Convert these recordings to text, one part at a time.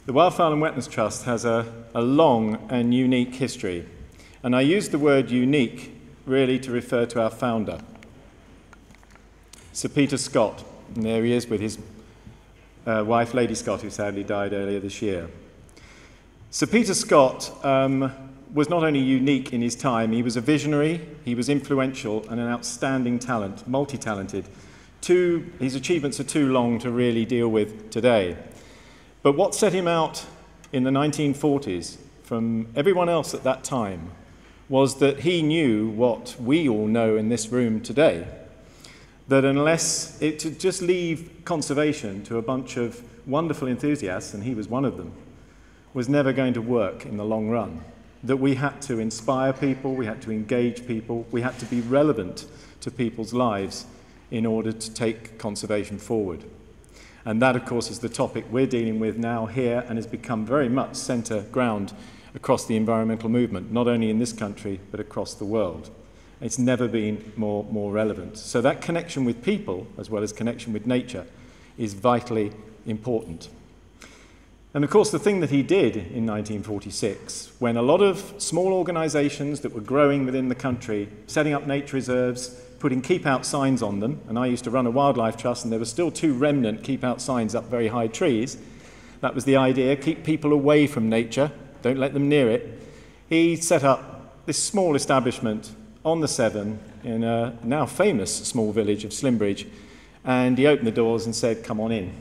The Wildfowl and Wetlands Trust has a long and unique history, and I use the word unique really to refer to our founder, Sir Peter Scott, and there he is with his wife, Lady Scott, who sadly died earlier this year. Sir Peter Scott was not only unique in his time, he was a visionary, he was influential and an outstanding talent, multi-talented. His achievements are too long to really deal with today. But what set him out in the 1940s from everyone else at that time was that he knew what we all know in this room today, that unless it to just leave conservation to a bunch of wonderful enthusiasts, and he was one of them, was never going to work in the long run. That we had to inspire people, we had to engage people, we had to be relevant to people's lives in order to take conservation forward. And that, of course, is the topic we're dealing with now here and has become very much centre ground across the environmental movement, not only in this country, but across the world. It's never been more relevant. So that connection with people, as well as connection with nature, is vitally important. And of course, the thing that he did in 1946, when a lot of small organisations that were growing within the country, setting up nature reserves, putting keep-out signs on them, and I used to run a wildlife trust, and there were still 2 remnant keep-out signs up very high trees. That was the idea, keep people away from nature, don't let them near it. He set up this small establishment on the Severn in a now famous small village of Slimbridge, and he opened the doors and said, come on in.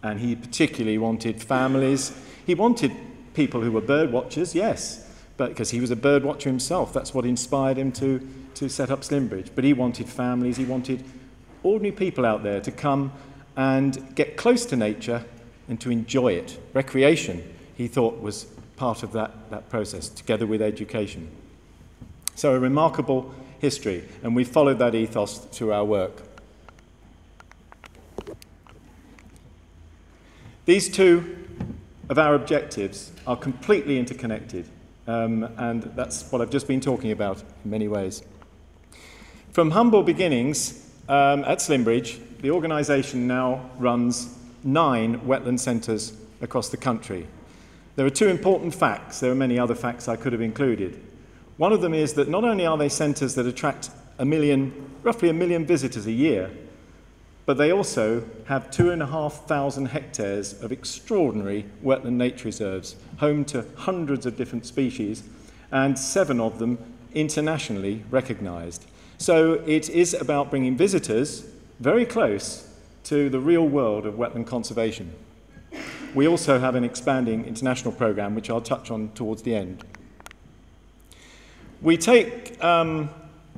And he particularly wanted families. He wanted people who were bird watchers, yes, but because he was a bird watcher himself, that's what inspired him to set up Slimbridge. But he wanted families, he wanted ordinary people out there to come and get close to nature and to enjoy it. Recreation, he thought, was part of that process, together with education. So a remarkable history, and we followed that ethos through our work. These 2 of our objectives are completely interconnected, and that's what I've just been talking about in many ways. From humble beginnings at Slimbridge, the organisation now runs 9 wetland centres across the country. There are 2 important facts. There are many other facts I could have included. One of them is that not only are they centres that attract roughly a million visitors a year, but they also have 2,500 hectares of extraordinary wetland nature reserves, home to hundreds of different species, and 7 of them internationally recognised. So it is about bringing visitors very close to the real world of wetland conservation. We also have an expanding international programme, which I'll touch on towards the end. We take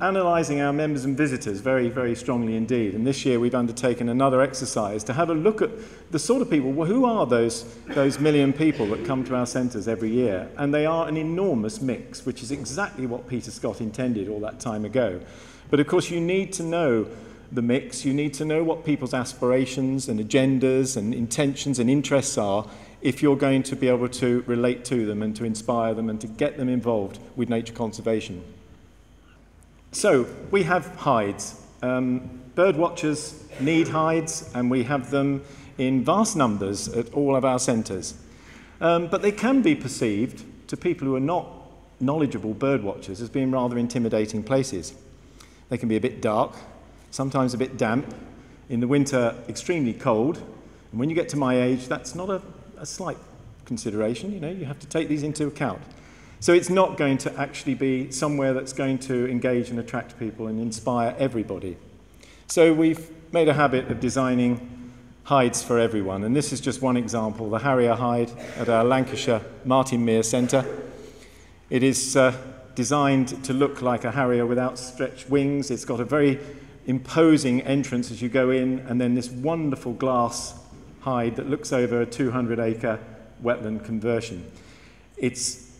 analysing our members and visitors very, very strongly indeed. And this year we've undertaken another exercise to have a look at the sort of people, well, who are those million people that come to our centres every year? And they are an enormous mix, which is exactly what Peter Scott intended all that time ago. But of course you need to know the mix, you need to know what people's aspirations and agendas and intentions and interests are if you're going to be able to relate to them and to inspire them and to get them involved with nature conservation. So, we have hides. Bird watchers need hides, and we have them in vast numbers at all of our centres. But they can be perceived, to people who are not knowledgeable bird watchers, as being rather intimidating places. They can be a bit dark, sometimes a bit damp, in the winter extremely cold, and when you get to my age, that's not a slight consideration, you have to take these into account. So it's not going to actually be somewhere that's going to engage and attract people and inspire everybody. So we've made a habit of designing hides for everyone, and this is just one example, the Harrier hide at our Lancashire Martinmere Centre. It is designed to look like a harrier with outstretched wings. It's got a very imposing entrance as you go in, and then this wonderful glass hide that looks over a 200-acre wetland conversion.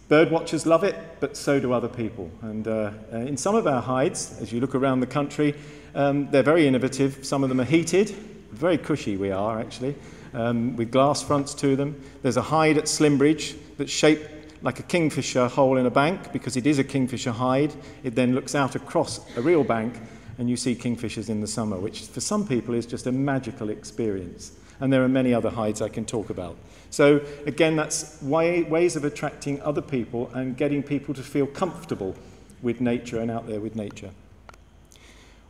Bird watchers love it, but so do other people. And in some of our hides, as you look around the country, they're very innovative. Some of them are heated, very cushy we are actually, with glass fronts to them. There's a hide at Slimbridge that's shaped like a kingfisher hole in a bank because it is a kingfisher hide. It then looks out across a real bank, and you see kingfishers in the summer, which for some people is just a magical experience. And there are many other hides I can talk about. So again, that's ways of attracting other people and getting people to feel comfortable with nature and out there with nature.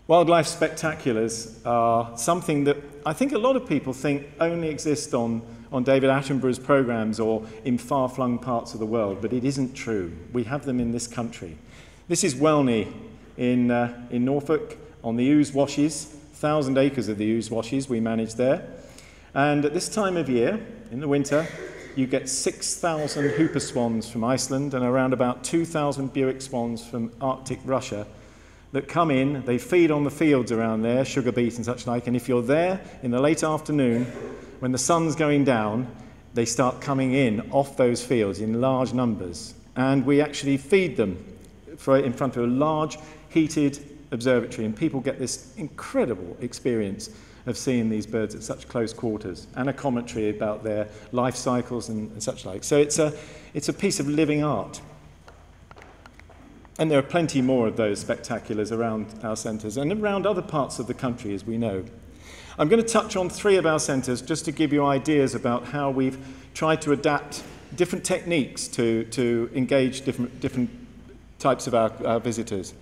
Wildlife spectaculars are something that I think a lot of people think only exist on David Attenborough's programs or in far-flung parts of the world, but it isn't true. We have them in this country. This is Welney in Norfolk on the Ouse Washes, 1,000 acres of the Ouse Washes we manage there. And at this time of year, in the winter, you get 6,000 hooper swans from Iceland and around about 2,000 Buick swans from Arctic Russia that come in. They feed on the fields around there, sugar beet and such like, and if you're there in the late afternoon, when the sun's going down, they start coming in off those fields in large numbers. And we actually feed them in front of a large heated observatory, and people get this incredible experience of seeing these birds at such close quarters, and a commentary about their life cycles and such like. So it's a piece of living art. And there are plenty more of those spectaculars around our centres and around other parts of the country, as we know. I'm going to touch on 3 of our centres just to give you ideas about how we've tried to adapt different techniques to engage different types of our visitors.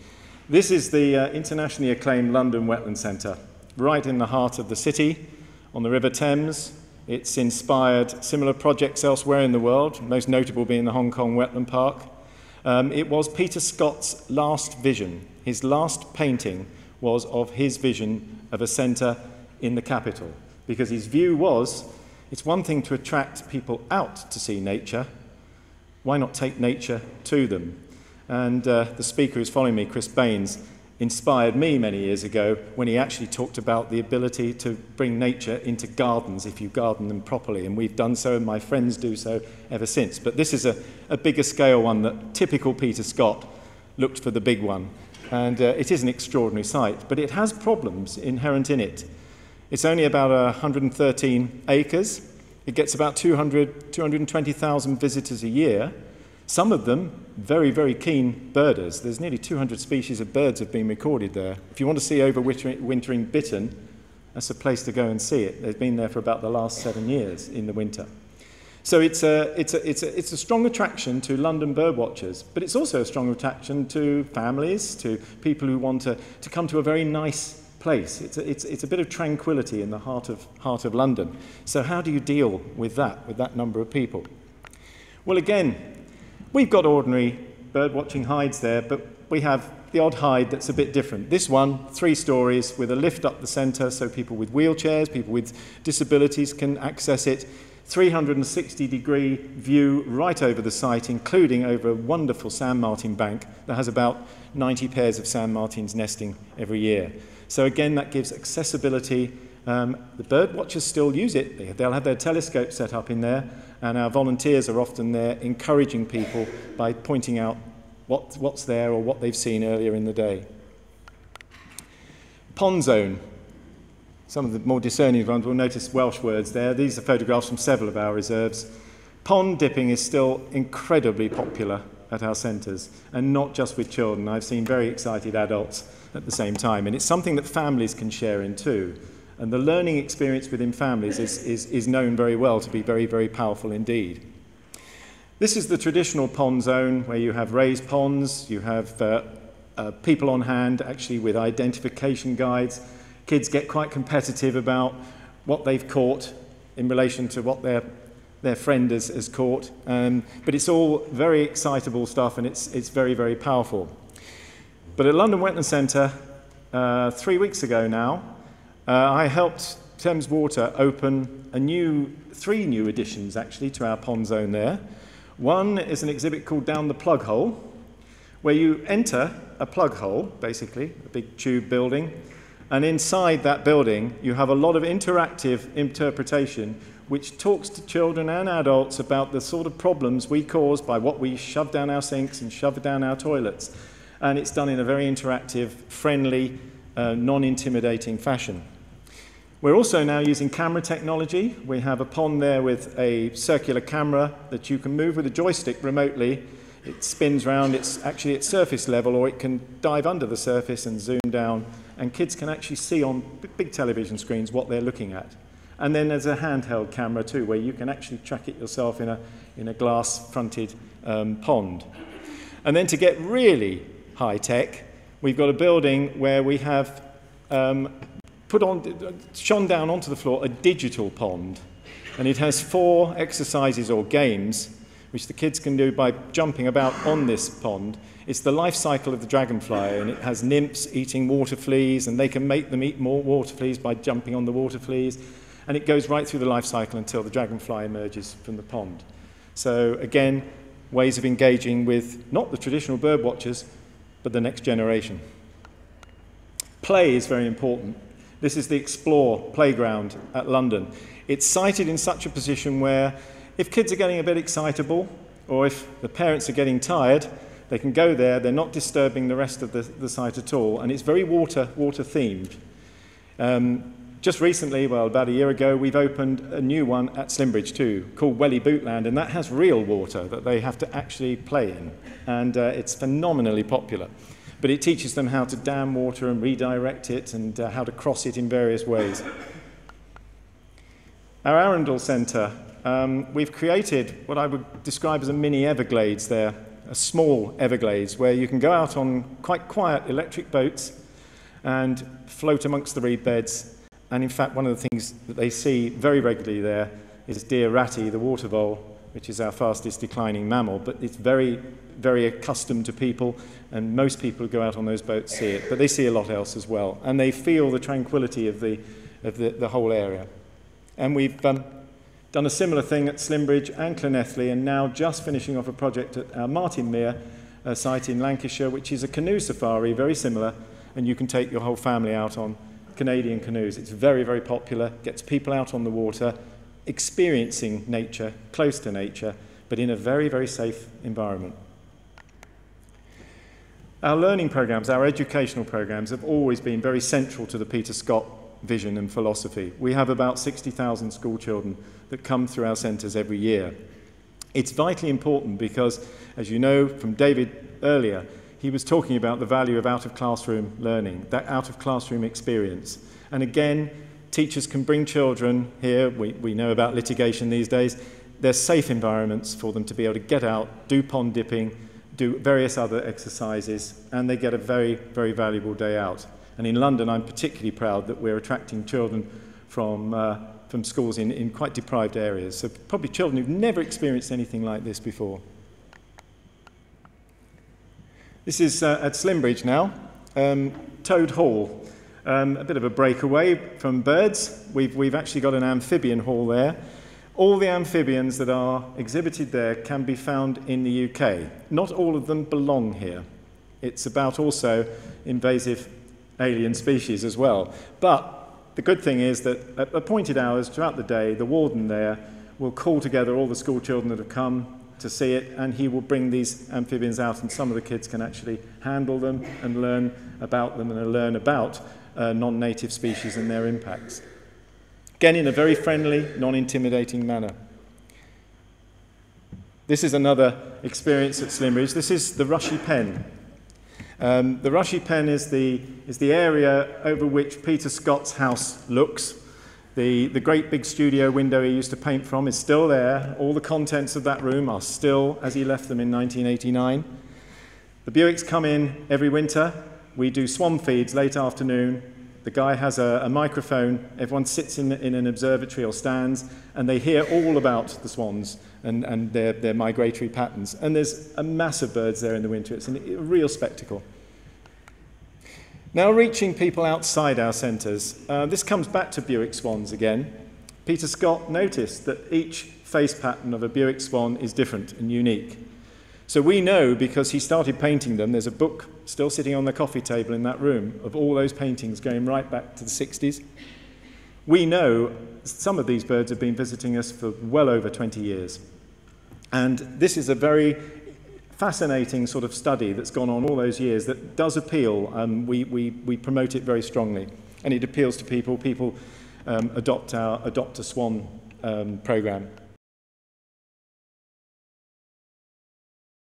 This is the internationally acclaimed London Wetland Centre, right in the heart of the city, on the River Thames. It's inspired similar projects elsewhere in the world, most notable being the Hong Kong Wetland Park. It was Peter Scott's last vision. His last painting was of his vision of a centre in the capital, because his view was, it's one thing to attract people out to see nature, why not take nature to them? And the speaker who's following me, Chris Baines, inspired me many years ago when he actually talked about the ability to bring nature into gardens if you garden them properly, and we've done so and my friends do so ever since. But this is a bigger scale one that typical Peter Scott looked for the big one, and it is an extraordinary site, but it has problems inherent in it. It's only about 113 acres. It gets about 220,000 visitors a year. Some of them very, very keen birders. There's nearly 200 species of birds have been recorded there. If you want to see overwintering bittern, that's a place to go and see it. They've been there for about the last 7 years in the winter. So it's a strong attraction to London bird watchers, but it's also a strong attraction to families, to people who want to come to a very nice place. It's a bit of tranquility in the heart of London. So how do you deal with that number of people? Well, again, we've got ordinary bird watching hides there, but we have the odd hide that's a bit different. This one, 3 stories with a lift up the centre so people with wheelchairs, people with disabilities can access it. 360-degree view right over the site, including over a wonderful sand martin bank that has about 90 pairs of sand martins nesting every year. So again, that gives accessibility. The bird watchers still use it. They'll have their telescope set up in there, and our volunteers are often there encouraging people by pointing out what's there or what they've seen earlier in the day. Pond zone. Some of the more discerning ones will notice Welsh words there. These are photographs from several of our reserves. Pond dipping is still incredibly popular at our centres, and not just with children. I've seen very excited adults at the same time, and it's something that families can share in too. And the learning experience within families is known very well to be very, very powerful indeed. This is the traditional pond zone where you have raised ponds, you have people on hand actually with identification guides. Kids get quite competitive about what they've caught in relation to what their friend has caught. But it's all very excitable stuff, and it's very, very powerful. But at London Wetland Centre, 3 weeks ago now, I helped Thames Water open 3 new additions actually to our pond zone there. One is an exhibit called Down the Plug Hole, where you enter a plug hole, basically, a big tube building, and inside that building you have a lot of interactive interpretation which talks to children and adults about the sort of problems we cause by what we shove down our sinks and shove down our toilets. And it's done in a very interactive, friendly, non-intimidating fashion. We're also now using camera technology. We have a pond there with a circular camera that you can move with a joystick remotely it spins round, it's actually at surface level, or it can dive under the surface and zoom down, and kids can actually see on big television screens what they're looking at. And then there's a handheld camera too, where you can actually track it yourself in a glass-fronted pond. And then to get really high-tech, we've got a building where we have shone down onto the floor a digital pond. And it has 4 exercises or games which the kids can do by jumping about on this pond. It's the life cycle of the dragonfly, and it has nymphs eating water fleas, and they can make them eat more water fleas by jumping on the water fleas. And it goes right through the life cycle until the dragonfly emerges from the pond. So again, ways of engaging with not the traditional bird watchers, but the next generation. Play is very important. This is the Explore playground at London. It's sited in such a position where if kids are getting a bit excitable, or if the parents are getting tired, they can go there, they're not disturbing the rest of the site at all, and it's very water themed. Just recently, well, about a year ago, we've opened a new one at Slimbridge too, called Welly Bootland, and that has real water that they have to actually play in, and it's phenomenally popular. But it teaches them how to dam water and redirect it, and how to cross it in various ways. Our Arundel Centre, we've created what I would describe as a mini Everglades there, a small Everglades, where you can go out on quite quiet electric boats and float amongst the reed beds. And in fact, one of the things that they see very regularly there is deer ratty, the water vole, which is our fastest declining mammal, but it's very, very accustomed to people, and most people who go out on those boats see it, but they see a lot else as well, and they feel the tranquility of the whole area. And we've done a similar thing at Slimbridge and Llanelli, and now just finishing off a project at our Martinmere site in Lancashire, which is a canoe safari, very similar, and you can take your whole family out on Canadian canoes. It's very, very popular, gets people out on the water, experiencing nature, close to nature, but in a very, very safe environment. Our learning programs, our educational programs, have always been very central to the Peter Scott vision and philosophy. We have about 60,000 school children that come through our centres every year. It's vitally important because, as you know from David earlier, he was talking about the value of out-of-classroom learning, that out-of-classroom experience. And again, teachers can bring children here, we know about litigation these days, there's safe environments for them to be able to get out, do pond dipping, do various other exercises, and they get a very, very valuable day out. And in London, I'm particularly proud that we're attracting children from schools in quite deprived areas. So probably children who've never experienced anything like this before. This is at Slimbridge now, Toad Hall. A bit of a breakaway from birds. We've actually got an amphibian hall there. All the amphibians that are exhibited there can be found in the UK. Not all of them belong here. It's about also invasive alien species as well. But the good thing is that at appointed hours throughout the day, the warden there will call together all the school children that have come to see it, and he will bring these amphibians out, and some of the kids can actually handle them and learn about them and learn about non-native species and their impacts. Again, in a very friendly, non-intimidating manner. This is another experience at Slimbridge. This is the Rushy Pen. The Rushy Pen is the area over which Peter Scott's house looks. The great big studio window he used to paint from is still there. All the contents of that room are still as he left them in 1989. The Buicks come in every winter. We do swan feeds late afternoon. The guy has a microphone. Everyone sits in an observatory or stands, and they hear all about the swans and their migratory patterns. And there's a mass of birds there in the winter. It's a real spectacle. Now, reaching people outside our centres, this comes back to Buick swans again. Peter Scott noticed that each face pattern of a Buick swan is different and unique. So we know, because he started painting them, there's a book still sitting on the coffee table in that room of all those paintings going right back to the 60s. We know some of these birds have been visiting us for well over 20 years. And this is a very fascinating sort of study that's gone on all those years that does appeal. We promote it very strongly, and it appeals to people. People adopt a swan program.